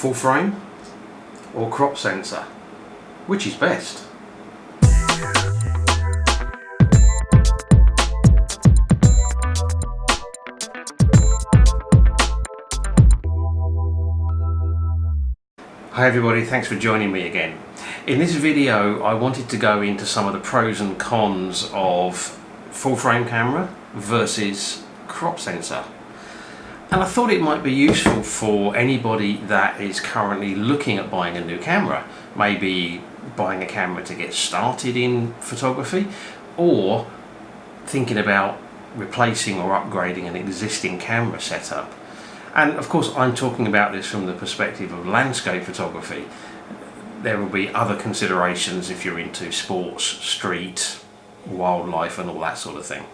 Full frame or crop sensor? Which is best? Hi everybody, thanks for joining me again. In this video I wanted to go into some of the pros and cons of full frame camera versus crop sensor. And I thought it might be useful for anybody that is currently looking at buying a new camera, maybe buying a camera to get started in photography, or thinking about replacing or upgrading an existing camera setup. And of course I'm talking about this from the perspective of landscape photography. There will be other considerations if you're into sports, street, wildlife and all that sort of thing.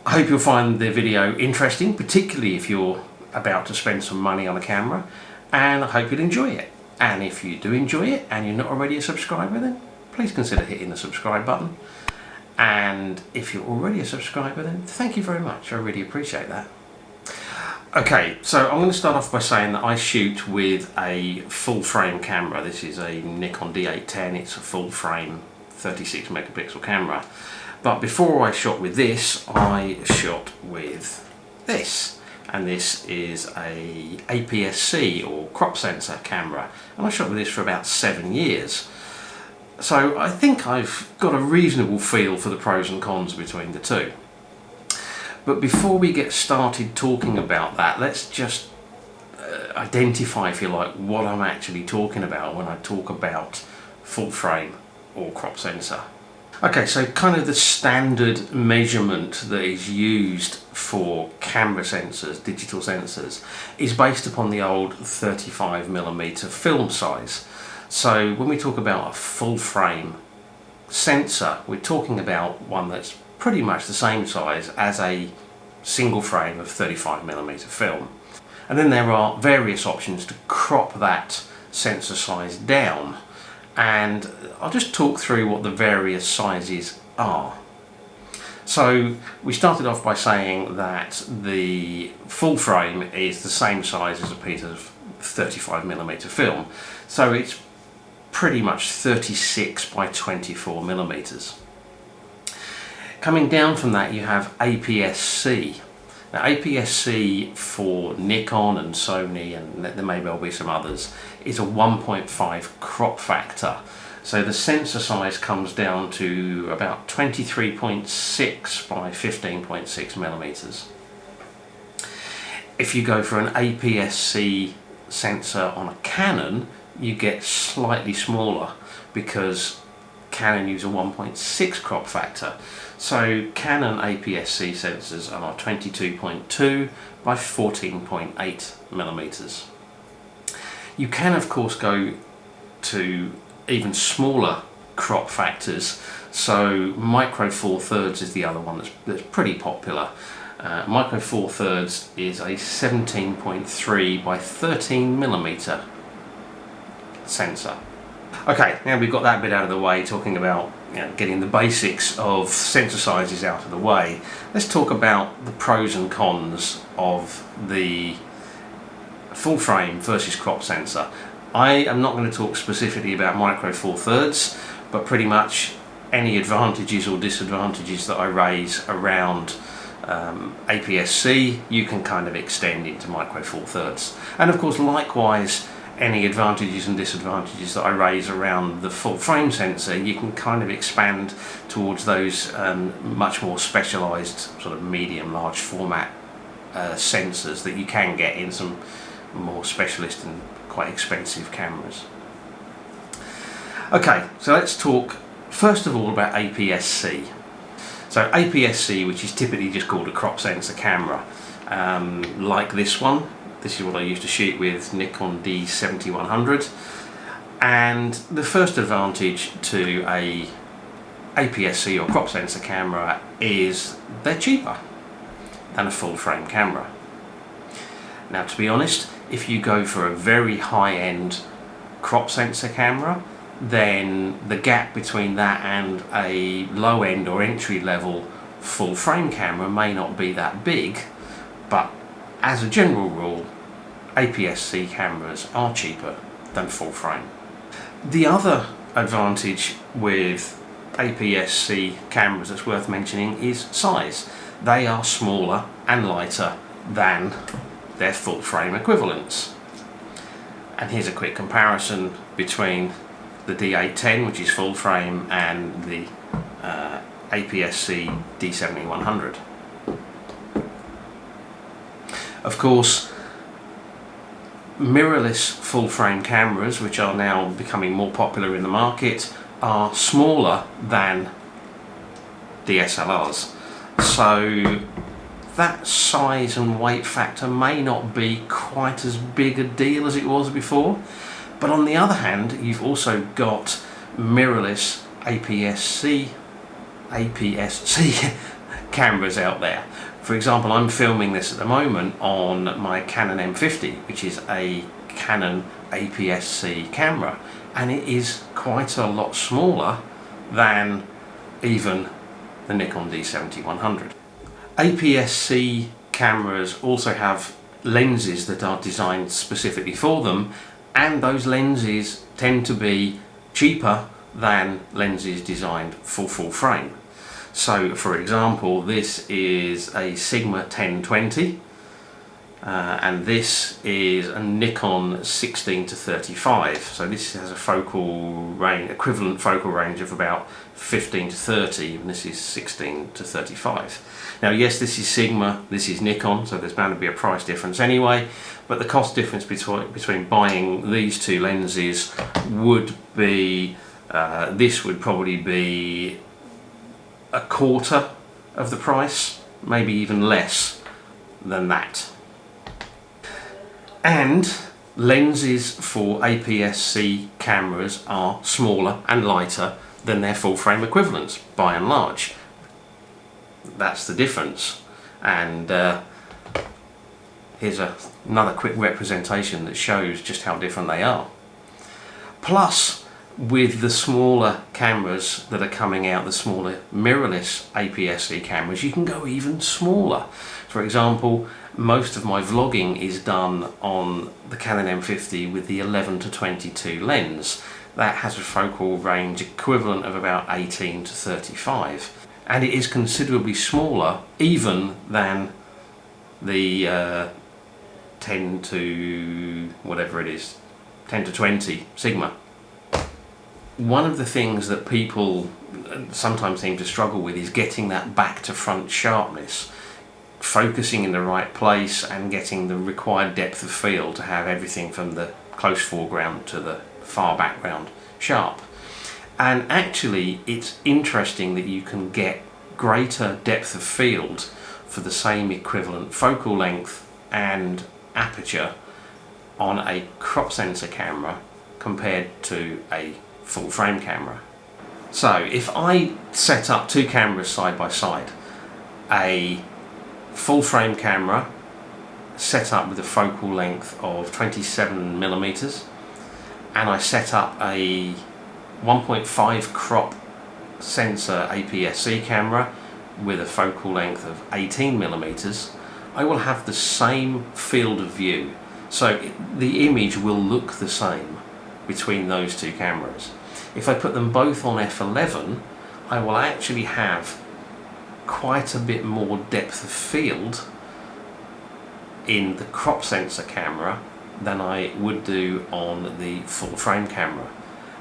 I hope you'll find the video interesting, particularly if you're about to spend some money on a camera, and I hope you'll enjoy it. And if you do enjoy it and you're not already a subscriber, then please consider hitting the subscribe button. And if you're already a subscriber, then thank you very much, I really appreciate that. Okay, so I'm going to start off by saying that I shoot with a full frame camera. This is a Nikon D810, it's a full frame 36 megapixel camera. But before I shot with this, I shot with this. And this is a APS-C or crop sensor camera. And I shot with this for about 7 years. So I think I've got a reasonable feel for the pros and cons between the two. But before we get started talking about that, let's just identify, if you like, what I'm actually talking about when I talk about full frame or crop sensor. Okay, so kind of the standard measurement that is used for camera sensors, digital sensors, is based upon the old 35mm film size. So when we talk about a full frame sensor, we're talking about one that's pretty much the same size as a single frame of 35mm film. And then there are various options to crop that sensor size down. And I'll just talk through what the various sizes are. So we started off by saying that the full frame is the same size as a piece of 35mm film. So it's pretty much 36 by 24mm. Coming down from that, you have APS-C. Now APS-C for Nikon and Sony, and there may well be some others, is a 1.5 crop factor. So the sensor size comes down to about 23.6 by 15.6 millimeters. If you go for an APS-C sensor on a Canon, you get slightly smaller because Canon use a 1.6 crop factor. So Canon APS-C sensors are 22.2 by 14.8 millimeters. You can of course go to even smaller crop factors. So micro four thirds is the other one that's pretty popular. Micro four thirds is a 17.3 by 13mm sensor. Okay, now we've got that bit out of the way, talking about getting the basics of sensor sizes out of the way. Let's talk about the pros and cons of the full frame versus crop sensor. I am not going to talk specifically about micro four thirds, but pretty much any advantages or disadvantages that I raise around APS-C, you can kind of extend into micro four thirds. And of course, likewise, any advantages and disadvantages that I raise around the full frame sensor, you can kind of expand towards those much more specialised sort of medium large format sensors that you can get in some more specialist and quite expensive cameras. Okay, so let's talk first of all about APS-C. So APS-C, which is typically just called a crop sensor camera, like this one. This is what I used to shoot with Nikon D7100, and the first advantage to a APS-C or crop sensor camera is they're cheaper than a full frame camera. Now, to be honest, if you go for a very high-end crop sensor camera, then the gap between that and a low-end or entry-level full frame camera may not be that big, but as a general rule, APS-C cameras are cheaper than full frame. The other advantage with APS-C cameras that's worth mentioning is size. They are smaller and lighter than their full frame equivalents. And here's a quick comparison between the D810, which is full frame, and the APS-C D7100. Of course, mirrorless full frame cameras, which are now becoming more popular in the market, are smaller than DSLRs. So that size and weight factor may not be quite as big a deal as it was before. But on the other hand, you've also got mirrorless APS-C cameras out there. For example, I'm filming this at the moment on my Canon M50, which is a Canon APS-C camera, and it is quite a lot smaller than even the Nikon D7100. APS-C cameras also have lenses that are designed specifically for them, and those lenses tend to be cheaper than lenses designed for full frame. So for example, this is a Sigma 1020 and this is a Nikon 16 to 35. So this has a focal range, equivalent focal range of about 15 to 30, and this is 16 to 35. Now yes, this is Sigma, this is Nikon, so there's bound to be a price difference anyway, but the cost difference between buying these two lenses would be, this would probably be a quarter of the price, maybe even less than that. And lenses for APS-C cameras are smaller and lighter than their full frame equivalents, by and large. That's the difference. And here's another quick representation that shows just how different they are. Plus, with the smaller cameras that are coming out, the smaller mirrorless APS-C cameras, you can go even smaller. For example, most of my vlogging is done on the Canon M50 with the 11 to 22 lens. That has a focal range equivalent of about 18 to 35, and it is considerably smaller even than the 10 to whatever it is, 10 to 20 Sigma. One of the things that people sometimes seem to struggle with is getting that back to front sharpness, focusing in the right place and getting the required depth of field to have everything from the close foreground to the far background sharp. And actually it's interesting that you can get greater depth of field for the same equivalent focal length and aperture on a crop sensor camera compared to a full frame camera. So if I set up two cameras side by side, a full frame camera set up with a focal length of 27mm, and I set up a 1.5 crop sensor APS-C camera with a focal length of 18mm, I will have the same field of view. So the image will look the same between those two cameras. If I put them both on f11, I will actually have quite a bit more depth of field in the crop sensor camera than I would do on the full frame camera.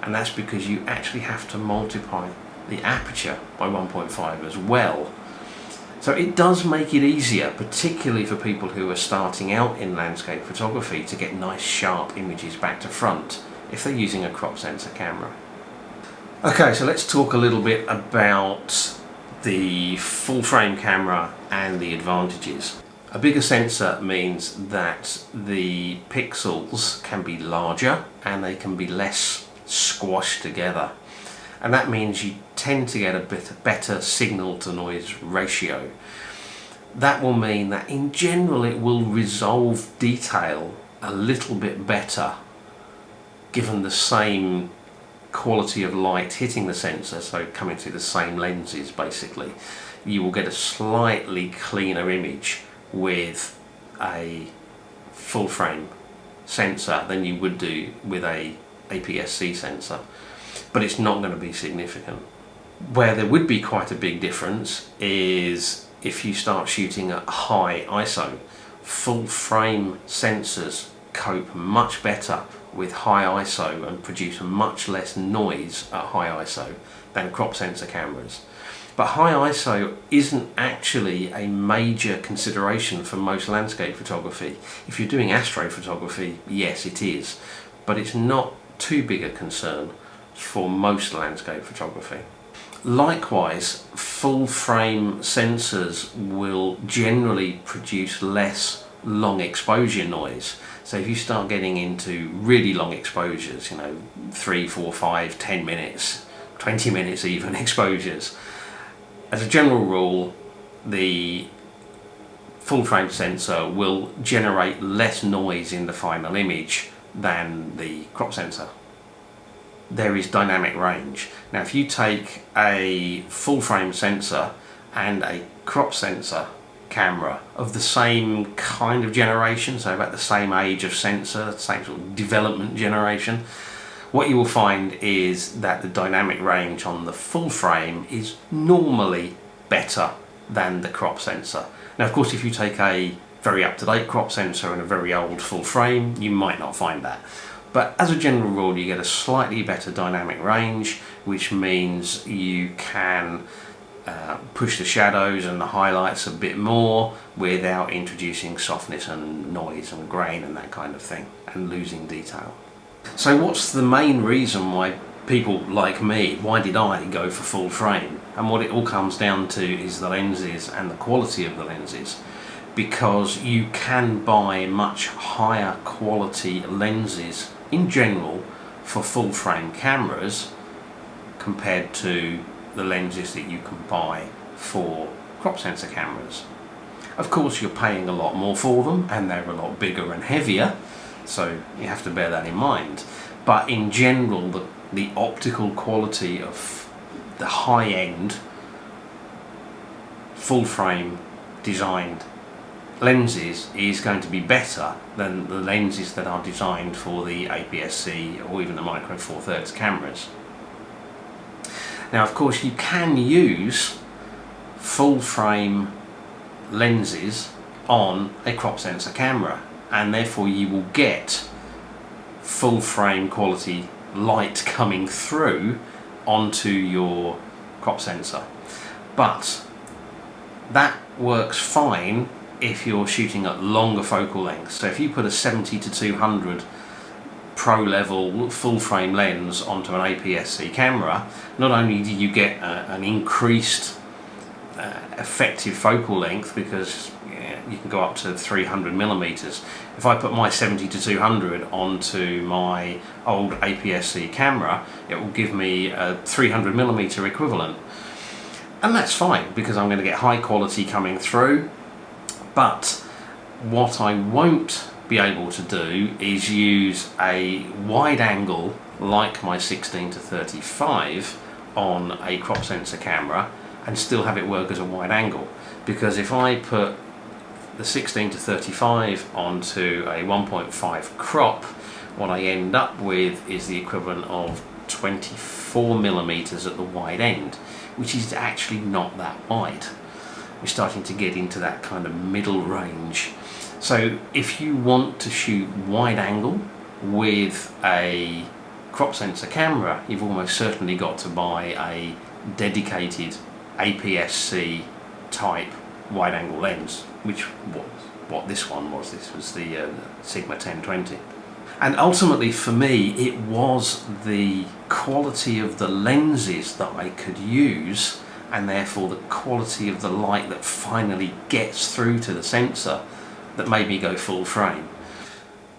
And that's because you actually have to multiply the aperture by 1.5 as well. So it does make it easier, particularly for people who are starting out in landscape photography, to get nice sharp images back to front if they're using a crop sensor camera. Okay, so let's talk a little bit about the full frame camera and the advantages. A bigger sensor means that the pixels can be larger and they can be less squashed together, and that means you tend to get a bit better signal to noise ratio. That will mean that in general it will resolve detail a little bit better given the same quality of light hitting the sensor, so coming through the same lenses basically. You will get a slightly cleaner image with a full frame sensor than you would do with a APS-C sensor, but it's not going to be significant. Where there would be quite a big difference is if you start shooting at high ISO. Full frame sensors cope much better with high ISO and produce much less noise at high ISO than crop sensor cameras. But high ISO isn't actually a major consideration for most landscape photography. If you're doing astrophotography, yes it is, but it's not too big a concern for most landscape photography. Likewise, full frame sensors will generally produce less long exposure noise. So if you start getting into really long exposures, 3, 4, 5, 10 minutes, 20 minutes even exposures, as a general rule, the full frame sensor will generate less noise in the final image than the crop sensor. There is dynamic range. Now if you take a full frame sensor and a crop sensor camera of the same kind of generation, so about the same age of sensor, same sort of development generation, what you will find is that the dynamic range on the full frame is normally better than the crop sensor. Now of course if you take a very up-to-date crop sensor and a very old full frame, you might not find that. But as a general rule, you get a slightly better dynamic range, which means you can push the shadows and the highlights a bit more without introducing softness and noise and grain and that kind of thing, and losing detail. So what's the main reason why people like me, why did I go for full frame? And what it all comes down to is the lenses and the quality of the lenses. Because you can buy much higher quality lenses in general for full frame cameras compared to the lenses that you can buy for crop sensor cameras. Of course you're paying a lot more for them and they're a lot bigger and heavier, so you have to bear that in mind. But in general the optical quality of the high-end full frame designed lenses is going to be better than the lenses that are designed for the APS-C or even the Micro Four Thirds cameras. Now of course you can use full frame lenses on a crop sensor camera, and therefore you will get full frame quality light coming through onto your crop sensor. But that works fine if you're shooting at longer focal lengths. So if you put a 70-200 pro level full frame lens onto an APS-C camera, not only do you get an increased effective focal length, because you can go up to 300 millimeters. If I put my 70-200 onto my old APS-C camera, it will give me a 300 millimeter equivalent. And that's fine because I'm going to get high quality coming through. But what I won't be able to do is use a wide angle like my 16-35 on a crop sensor camera and still have it work as a wide angle. Because if I put the 16-35 onto a 1.5 crop, what I end up with is the equivalent of 24 millimeters at the wide end, which is actually not that wide. We're starting to get into that kind of middle range. So if you want to shoot wide angle with a crop sensor camera, you've almost certainly got to buy a dedicated APS-C type wide angle lens, which was what this one was. This was the Sigma 1020. And ultimately for me it was the quality of the lenses that I could use, and therefore the quality of the light that finally gets through to the sensor, that made me go full frame.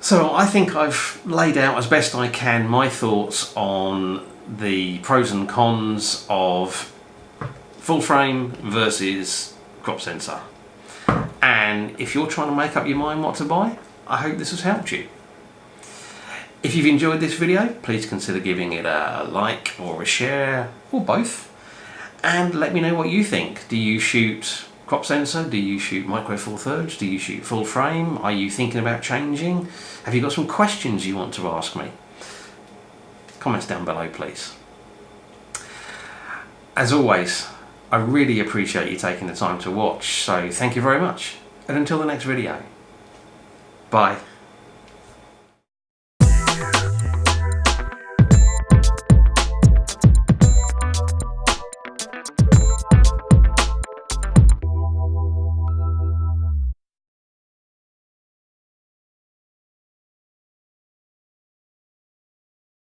So I think I've laid out as best I can my thoughts on the pros and cons of full frame versus crop sensor. And if you're trying to make up your mind what to buy, I hope this has helped you. If you've enjoyed this video, please consider giving it a like or a share, or both. And let me know what you think. Do you shoot crop sensor? Do you shoot micro four thirds? Do you shoot full frame? Are you thinking about changing? Have you got some questions you want to ask me? Comments down below, please. As always, I really appreciate you taking the time to watch, so thank you very much. And until the next video, bye.